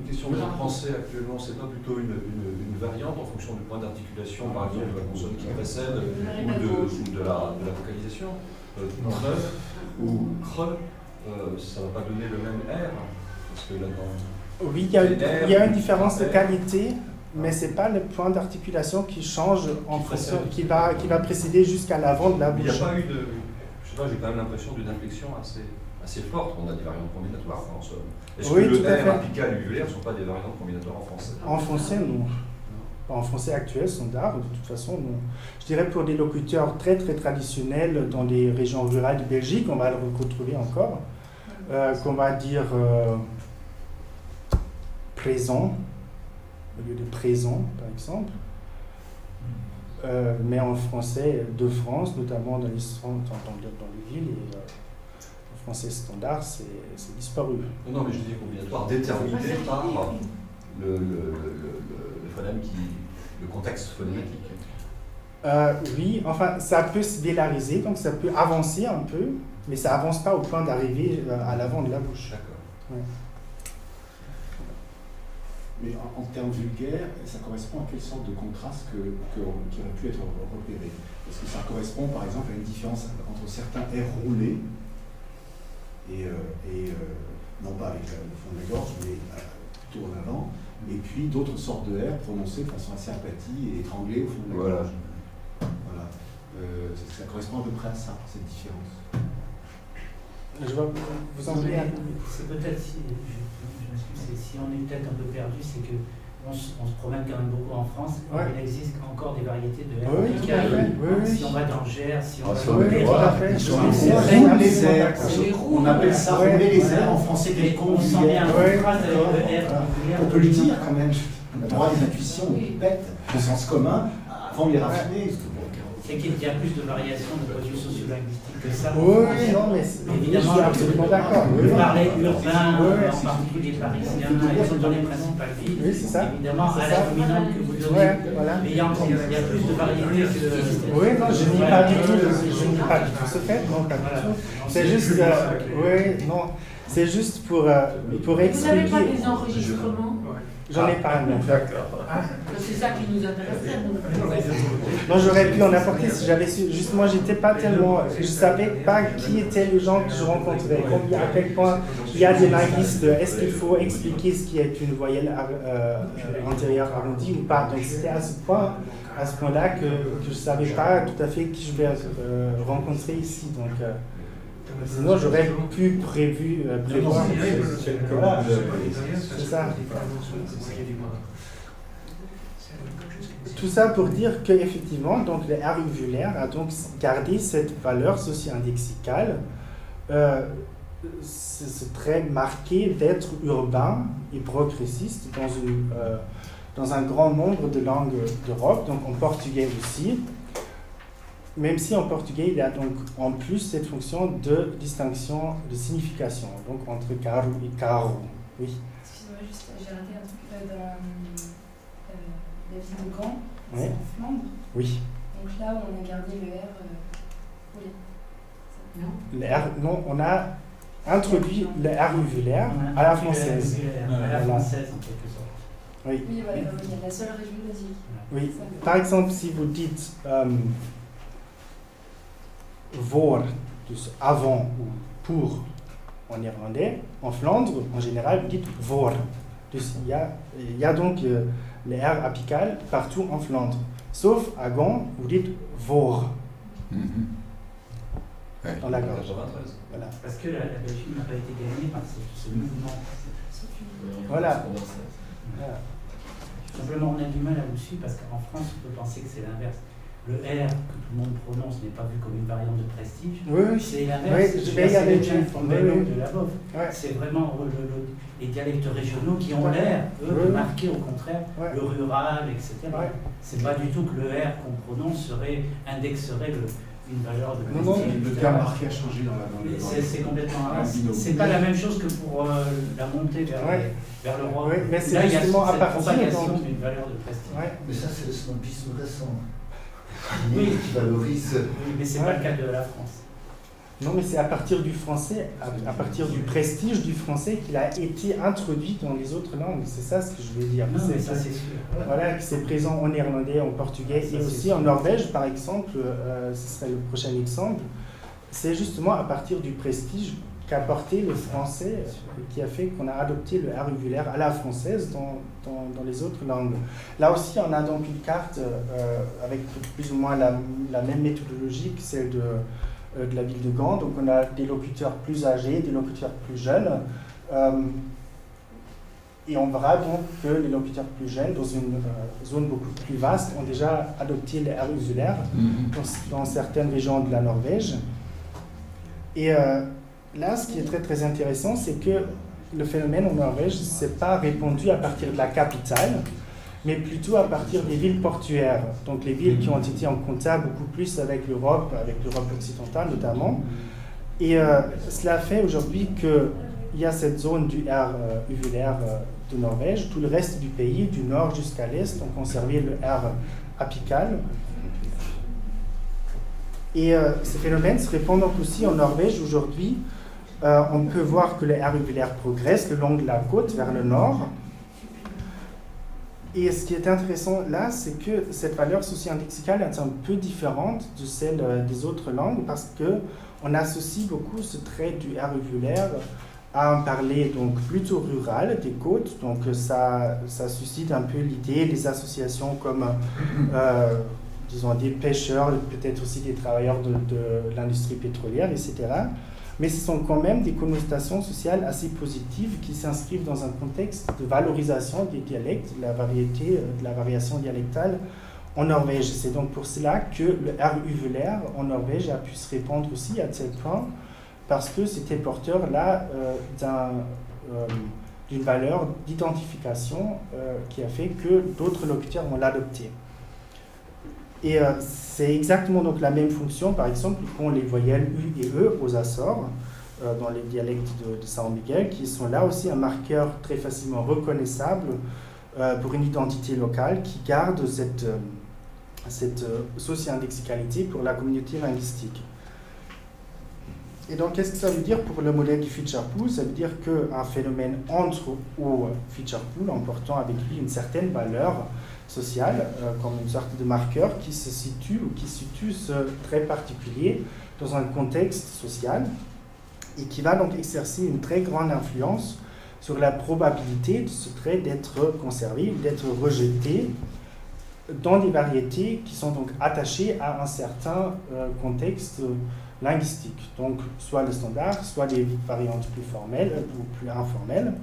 question. Le français actuellement, c'est pas plutôt une variante en fonction du point d'articulation, par exemple, de la consonne qui précède ou de la vocalisation. Neuf ou cre, ça ne va pas donner le même R, parce que là-dedans. Oui, il y a une différence de qualité, mais ce n'est pas le point d'articulation qui change en fonction, qui va précéder jusqu'à l'avant de la bouche. Il n'y a pas eu de. Je sais pas, j'ai quand même l'impression d'une inflexion assez forte. On a des variantes combinatoires en somme. Est-ce que le R apical et uvulaire ne sont pas des variantes combinatoires en français? En français, non. En français actuel, standard, de toute façon, non. Je dirais pour des locuteurs très très traditionnels dans les régions rurales de Belgique, on va le retrouver encore, qu'on va dire présent, au lieu de présent, par exemple. Mais en français de France, notamment dans les villes, et le français standard, c'est disparu. Non, mais je dis combinatoire déterminé par le phonème le contexte phonématique. Oui, enfin, ça peut se délariser, donc ça peut avancer un peu, mais ça avance pas au point d'arriver à l'avant de la bouche. D'accord. Ouais. Mais en termes vulgaires, ça correspond à quelle sorte de contraste qui aurait pu être repéré? Est-ce que ça correspond par exemple à une différence entre certains R roulés et non pas avec le fond de la gorge, mais plutôt en avant, et puis d'autres sortes de R prononcées de façon assez aplatie et étranglées au fond de la gorge. Voilà. Ça correspond à peu près à ça, cette différence. Je vais vous en dire. C'est peut-être si on est peut-être un peu perdu, c'est que on se promène quand même beaucoup en France. Ouais. Il existe encore des variétés de R. Oui, si on va dans le Gers, si on va dans les airs. On appelle ça rouler les airs en français quelconque. On sent bien une phrase de R. On peut le dire quand même. On a droit à des intuitions bêtes, au sens commun, avant de les raffiner. C'est qu'il y a plus de variations de produits sociolinguistiques que ça. Oui, non, mais évidemment, je suis absolument d'accord. Vous parlez urbain, en particulier parisien, dans les principales villes. Oui, c'est ça. Évidemment, à la dominante que vous donnez. Voilà. Mais il y a plus de variétés que. Oui, non, je nie pas du tout ce fait. Non, pas du tout. C'est juste. Oui, non. C'est juste pour expliquer. Vous n'avez pas des enregistrements? J'en ai pas, non. D'accord. C'est ça qui nous intéresserait. Non, j'aurais pu en apporter si j'avais su. Juste moi, j'étais pas tellement. Je savais pas qui étaient les gens que je rencontrais. À quel point il y a des linguistes. Est-ce qu'il faut expliquer ce qui est une voyelle antérieure arrondie ou pas? Donc c'était à ce point-là que je savais pas tout à fait qui je vais rencontrer ici. Donc sinon, j'aurais pu prévoir. C'est ça. Tout ça pour dire qu'effectivement, donc le R uvulaire a donc gardé cette valeur socio-indexicale, ce trait marqué d'être urbain et progressiste dans un grand nombre de langues d'Europe, donc en portugais aussi. Même si en portugais, il y a donc en plus cette fonction de distinction de signification, donc entre caro et caro. Oui. Excusez-moi, juste, j'ai raté un truc dans la ville de Gand, oui. C'est en Flandre. Oui. Donc là, on a gardé le R roulé. Non. Le R, non, on a introduit le R uvulaire à la française. À la française, en quelque sorte. Oui, voilà, il y a la seule région basique. Oui. Par exemple, si vous dites voor, dus avant ou pour en néerlandais, en Flandre, en général, vous dites voor. Dus il y a donc le R apical partout en Flandre. Sauf à Gand, vous dites voor. Dans la gorge. Voilà. Parce que la Belgique n'a pas été gagnée par ce mouvement. Voilà. Simplement, on a du mal à vous suivre parce qu'en France, on peut penser que c'est l'inverse. Le R que tout le monde prononce n'est pas vu comme une variante de prestige. Oui. C'est l'inverse. Oui, je vais y aller. De la bof. C'est vraiment les dialectes régionaux qui ont l'air, eux, de marquer au contraire le rural, etc. C'est pas du tout que le R qu'on prononce indexerait une valeur de prestige. Non, le terme marqué a changé dans la langue. C'est complètement c'est pas la même chose que pour la montée vers le roi. Oui, mais c'est là, justement il y a cette propagation donc d'une valeur de prestige. Mais ça, c'est le snobisme récent. Oui, qui valorise. Oui, mais c'est pas le cas de la France. Non, mais c'est à partir du français, à partir du prestige du français qu'il a été introduit dans les autres langues. C'est ça ce que je veux dire. Non, mais ça c'est sûr. Voilà, que c'est présent en néerlandais, en portugais et aussi en Norvège, par exemple, ce serait le prochain exemple. C'est justement à partir du prestige qu'a porté le français, qui a fait qu'on a adopté le R uvulaire à la française dans les autres langues. Là aussi, on a donc une carte avec plus ou moins la même méthodologie que celle de la ville de Gand. Donc on a des locuteurs plus âgés, des locuteurs plus jeunes. Et on verra donc que les locuteurs plus jeunes, dans une zone beaucoup plus vaste, ont déjà adopté le R uvulaire dans certaines régions de la Norvège. Et là, ce qui est très très intéressant, c'est que le phénomène en Norvège ne s'est pas répandu à partir de la capitale, mais plutôt à partir des villes portuaires. Donc les villes qui ont été en contact beaucoup plus avec l'Europe occidentale notamment. Et cela fait aujourd'hui qu'il y a cette zone du R uvulaire de Norvège. Tout le reste du pays, du nord jusqu'à l'est, ont conservé le R apical. Et ce phénomène se répand donc aussi en Norvège aujourd'hui. On peut voir que le R uvulaire progresse le long de la côte vers le nord. Et ce qui est intéressant là, c'est que cette valeur socio-indexicale est un peu différente de celle des autres langues parce qu'on associe beaucoup ce trait du R uvulaire à un parler donc plutôt rural des côtes. Donc ça suscite un peu l'idée, les associations comme disons des pêcheurs, peut-être aussi des travailleurs de l'industrie pétrolière, etc. Mais ce sont quand même des connotations sociales assez positives qui s'inscrivent dans un contexte de valorisation des dialectes, de la variété, de la variation dialectale en Norvège. C'est donc pour cela que le R uvulaire en Norvège a pu se répandre aussi à tel point, parce que c'était porteur là d'une valeur d'identification qui a fait que d'autres locuteurs vont l'adopter. Et c'est exactement donc la même fonction, par exemple, qu'ont les voyelles U et E aux Açores, dans les dialectes de San Miguel, qui sont là aussi un marqueur très facilement reconnaissable pour une identité locale qui garde cette socio-indexicalité pour la communauté linguistique. Et donc, qu'est-ce que ça veut dire pour le modèle du feature pool? Ça veut dire qu'un phénomène entre au feature pool en portant avec lui une certaine valeur sociale, comme une sorte de marqueur qui se situe ou qui situe ce trait particulier dans un contexte social et qui va donc exercer une très grande influence sur la probabilité de ce trait d'être conservé ou d'être rejeté dans des variétés qui sont donc attachées à un certain contexte linguistique. Donc soit le standard, soit des variantes plus formelles ou plus informelles.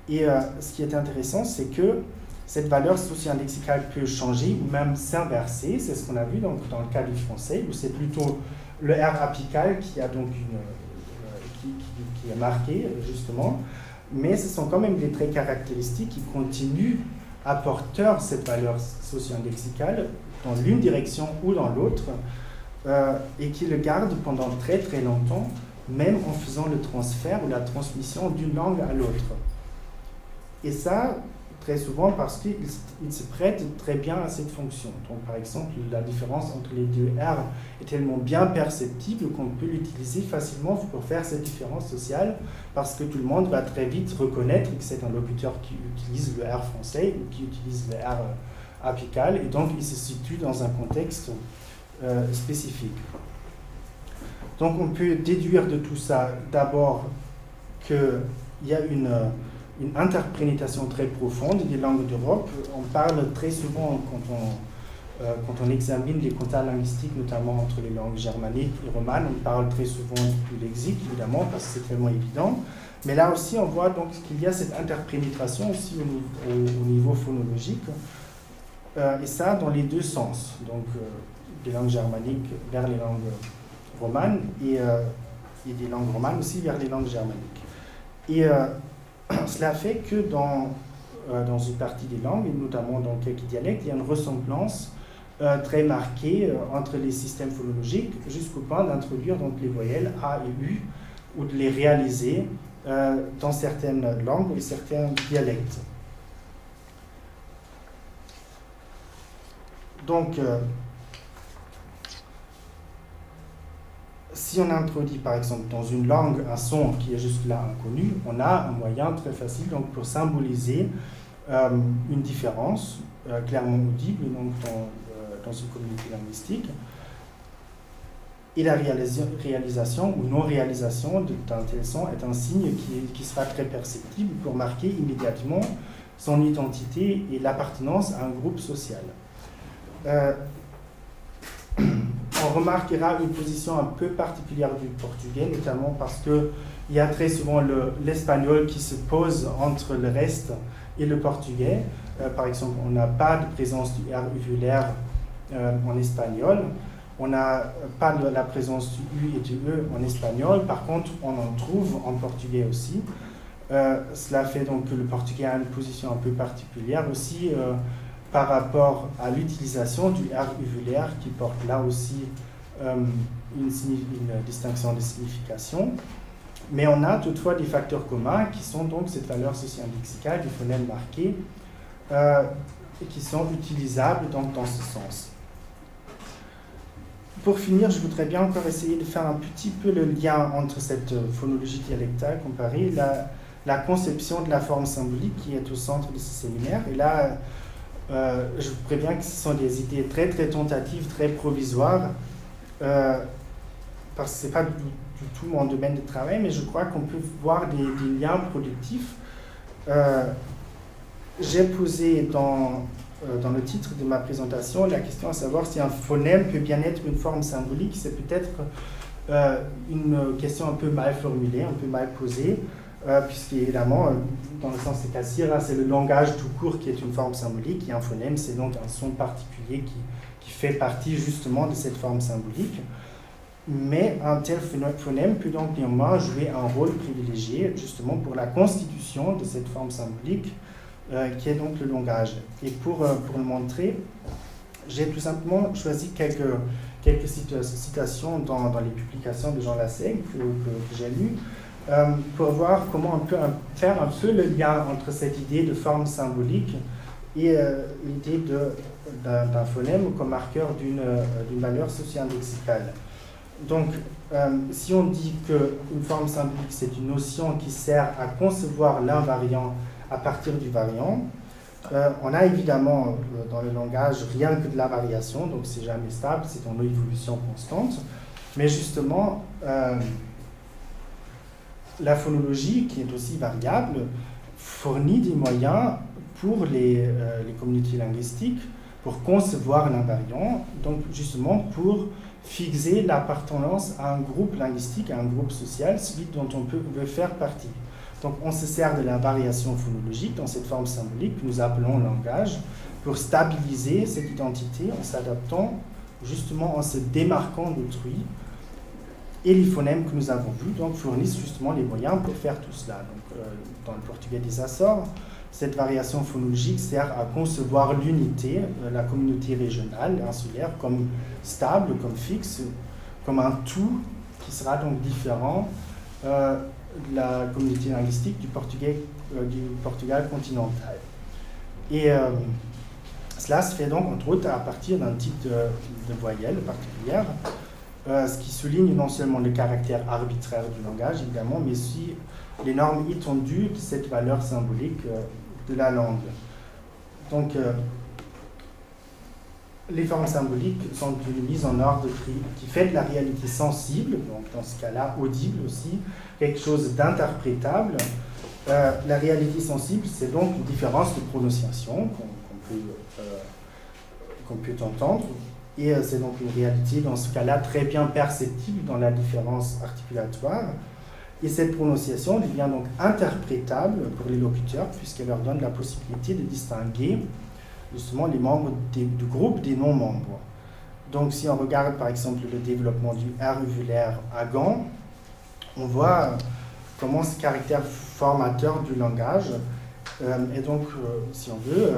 Et ce qui est intéressant, c'est que cette valeur socio-indexicale peut changer ou même s'inverser. C'est ce qu'on a vu donc dans le cas du français, où c'est plutôt le R apical qui a donc qui est marqué justement, mais ce sont quand même des traits caractéristiques qui continuent à porteur cette valeur socio-indexicale dans l'une direction ou dans l'autre, et qui le gardent pendant très très longtemps, même en faisant le transfert ou la transmission d'une langue à l'autre. Et ça, très souvent parce qu'il se prête très bien à cette fonction. Donc par exemple, la différence entre les deux R est tellement bien perceptible qu'on peut l'utiliser facilement pour faire cette différence sociale, parce que tout le monde va très vite reconnaître que c'est un locuteur qui utilise le R français ou qui utilise le R apical, et donc il se situe dans un contexte spécifique. Donc on peut déduire de tout ça d'abord qu'il y a une interprétation très profonde des langues d'Europe. On parle très souvent, quand on examine les contacts linguistiques, notamment entre les langues germaniques et romanes, on parle très souvent du lexique, évidemment, parce que c'est tellement évident. Mais là aussi, on voit donc qu'il y a cette interprétation aussi au niveau phonologique, et ça dans les deux sens. Donc, des langues germaniques vers les langues romanes, et des langues romanes aussi vers les langues germaniques. Et cela fait que dans une partie des langues, et notamment dans quelques dialectes, il y a une ressemblance très marquée entre les systèmes phonologiques, jusqu'au point d'introduire donc les voyelles A et U, ou de les réaliser dans certaines langues et certains dialectes. Donc, si on introduit par exemple dans une langue un son qui est jusque-là inconnu, on a un moyen très facile donc, pour symboliser une différence clairement audible donc, dans une communauté linguistique. Et la réalisation ou non-réalisation d'un tel son est un signe qui sera très perceptible pour marquer immédiatement son identité et l'appartenance à un groupe social. On remarquera une position un peu particulière du portugais, notamment parce qu'il y a très souvent l'espagnol qui se pose entre le reste et le portugais. Par exemple, on n'a pas de présence du R uvulaire en espagnol. On n'a pas la présence du U et du E en espagnol. Par contre, on en trouve en portugais aussi. Cela fait donc que le portugais a une position un peu particulière aussi par rapport à l'utilisation du R uvulaire qui porte là aussi une distinction de signification. Mais on a toutefois des facteurs communs qui sont donc cette valeur socio-lexicale du phonème marqué et qui sont utilisables donc dans ce sens. Pour finir, je voudrais bien encore essayer de faire un petit peu le lien entre cette phonologie dialectale comparée, la conception de la forme symbolique qui est au centre de ce séminaire. Et là, je vous préviens que ce sont des idées très très tentatives, très provisoires, parce que ce n'est pas du tout mon domaine de travail, mais je crois qu'on peut voir des liens productifs. J'ai posé dans le titre de ma présentation la question à savoir si un phonème peut bien être une forme symbolique. C'est peut-être une question un peu mal formulée, un peu mal posée, puisqu'évidemment, dans le sens de Cassirer, c'est le langage tout court qui est une forme symbolique, et un phonème, c'est donc un son particulier qui fait partie justement de cette forme symbolique. Mais un tel phonème peut donc néanmoins jouer un rôle privilégié justement pour la constitution de cette forme symbolique qui est donc le langage. Et pour le montrer, j'ai tout simplement choisi quelques citations dans les publications de Jean Lassagne que j'ai lues pour voir comment on peut faire un peu le lien entre cette idée de forme symbolique et l'idée d'un phonème comme marqueur d'une valeur socio-lexicale. Donc, si on dit qu'une forme symbolique, c'est une notion qui sert à concevoir l'invariant à partir du variant, on a évidemment dans le langage rien que de la variation, donc c'est jamais stable, c'est en évolution constante, mais justement, la phonologie, qui est aussi variable, fournit des moyens pour les communautés linguistiques pour concevoir l'invariant, donc justement pour fixer l'appartenance à un groupe linguistique, à un groupe social, celui dont on veut faire partie. Donc on se sert de la variation phonologique dans cette forme symbolique que nous appelons langage pour stabiliser cette identité en s'adaptant, justement en se démarquant d'autrui. Et les phonèmes que nous avons vus donc, fournissent justement les moyens pour faire tout cela. Donc, dans le portugais des Açores, cette variation phonologique sert à concevoir l'unité, la communauté régionale, insulaire, comme stable, comme fixe, comme un tout qui sera donc différent de la communauté linguistique du Portugal continental. Et cela se fait donc entre autres à partir d'un type de voyelle particulière, ce qui souligne non seulement le caractère arbitraire du langage, évidemment, mais aussi les normes étendues de cette valeur symbolique de la langue. Donc, les formes symboliques sont une mise en ordre qui fait de la réalité sensible, donc dans ce cas-là audible aussi, quelque chose d'interprétable. La réalité sensible, c'est donc une différence de prononciation qu'on peut entendre, et c'est donc une réalité dans ce cas-là très bien perceptible dans la différence articulatoire. Et cette prononciation devient donc interprétable pour les locuteurs puisqu'elle leur donne la possibilité de distinguer justement les membres du groupe des non-membres. Donc si on regarde par exemple le développement du R uvulaire à Gand, on voit comment ce caractère formateur du langage est donc, si on veut,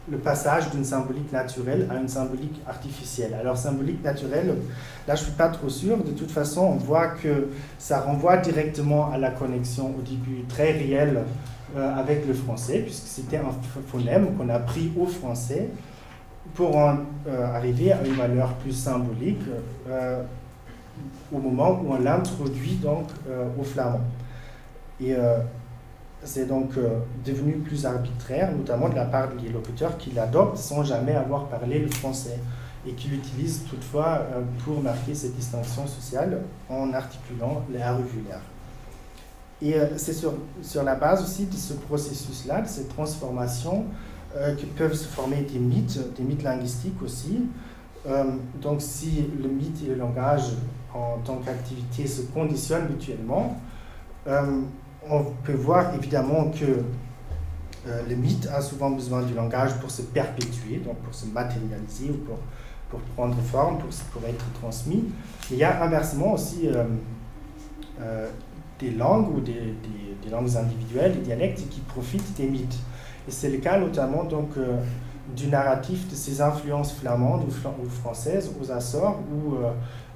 le passage d'une symbolique naturelle à une symbolique artificielle. Alors symbolique naturelle, là je ne suis pas trop sûr, de toute façon on voit que ça renvoie directement à la connexion au début très réelle avec le français, puisque c'était un phonème qu'on a pris au français pour en arriver à une valeur plus symbolique au moment où on l'introduit donc au flamand. Et c'est donc devenu plus arbitraire, notamment de la part des locuteurs qui l'adoptent sans jamais avoir parlé le français et qui l'utilisent toutefois pour marquer cette distinction sociale en articulant les articulaires. Et c'est sur la base aussi de ce processus-là, de cette transformation, que peuvent se former des mythes linguistiques aussi. Donc si le mythe et le langage en tant qu'activité se conditionnent mutuellement, on peut voir évidemment que le mythe a souvent besoin du langage pour se perpétuer, donc pour se matérialiser ou pour prendre forme, pour être transmis. Mais il y a inversement aussi des langues ou des langues individuelles, des dialectes qui profitent des mythes. Et c'est le cas notamment donc, du narratif de ces influences flamandes ou françaises aux Açores, où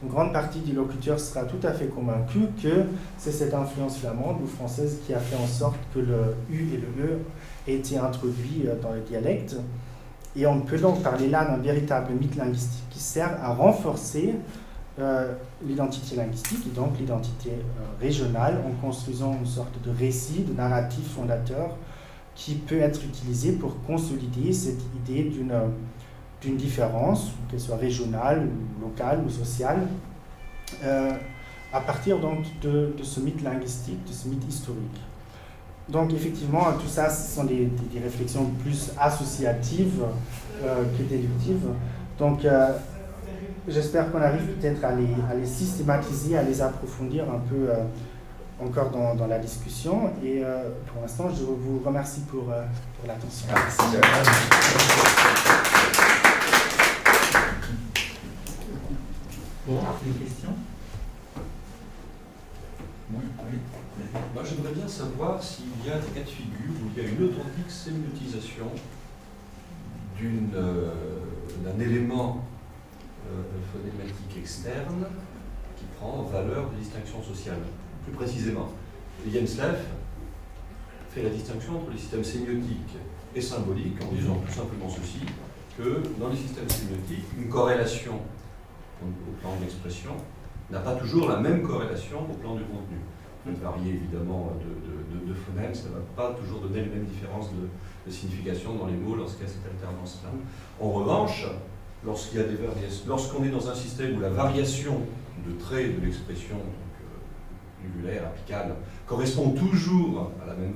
une grande partie des locuteurs sera tout à fait convaincue que c'est cette influence flamande ou française qui a fait en sorte que le U et le E aient été introduits dans le dialecte. Et on peut donc parler là d'un véritable mythe linguistique qui sert à renforcer l'identité linguistique et donc l'identité régionale en construisant une sorte de récit, de narratif fondateur qui peut être utilisé pour consolider cette idée d'une différence, qu'elle soit régionale, ou locale ou sociale, à partir donc de ce mythe linguistique, de ce mythe historique. Donc effectivement, tout ça, ce sont des réflexions plus associatives que déductives. Donc j'espère qu'on arrive peut-être à les systématiser, à les approfondir un peu encore dans la discussion. Et pour l'instant, je vous remercie pour l'attention. Merci. Bon, des questions? Moi, j'aimerais bien savoir s'il y a des cas de figure où il y a une authentique sémiotisation d'un élément phonématique externe qui prend valeur de distinction sociale. Plus précisément, Jenslev fait la distinction entre les systèmes sémiotiques et symboliques en disant tout simplement ceci, que dans les systèmes sémiotiques, une corrélation au plan de l'expression n'a pas toujours la même corrélation au plan du contenu. Ça peut varier évidemment de phonèmes, ça ne va pas toujours donner les mêmes différences de signification dans les mots lorsqu'il y a cette alternance-là. En revanche, lorsqu'on est dans un système où la variation de traits de l'expression uvulaire, apicale, correspond toujours à la même